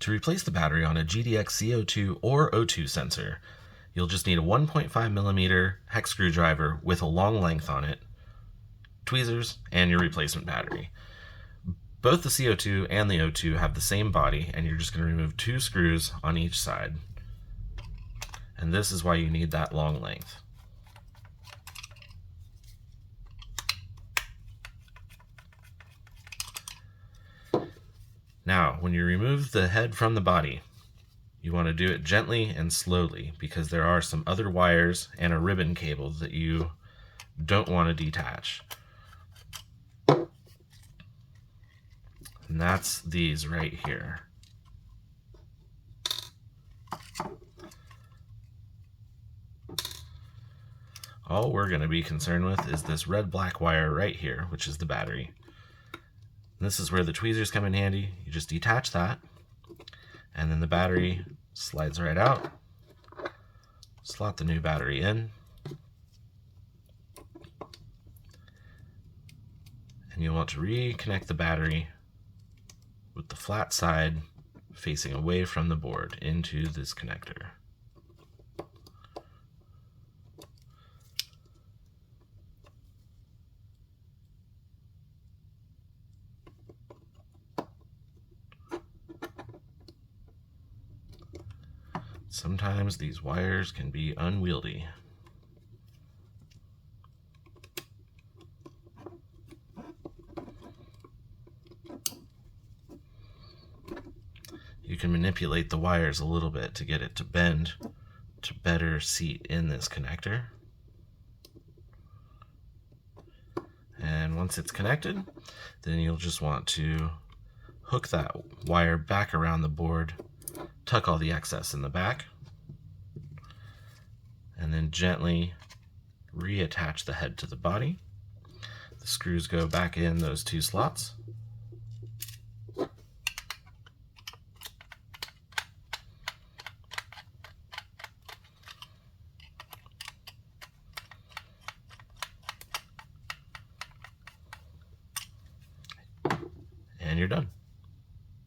To replace the battery on a GDX CO2 or O2 sensor, you'll just need a 1.5mm hex screwdriver with a long length on it, tweezers, and your replacement battery. Both the CO2 and the O2 have the same body, and you're just going to remove 2 screws on each side. And this is why you need that long length. Now, when you remove the head from the body, you want to do it gently and slowly because there are some other wires and a ribbon cable that you don't want to detach. And that's these right here. All we're going to be concerned with is this red-black wire right here, which is the battery. And this is where the tweezers come in handy. You just detach that, and then the battery slides right out. Slot the new battery in, and you'll want to reconnect the battery with the flat side facing away from the board into this connector. Sometimes these wires can be unwieldy. You can manipulate the wires a little bit to get it to bend to better seat in this connector. And once it's connected, then you'll just want to hook that wire back around the board, tuck all the excess in the back, and then gently reattach the head to the body. The screws go back in those 2 slots. And you're done.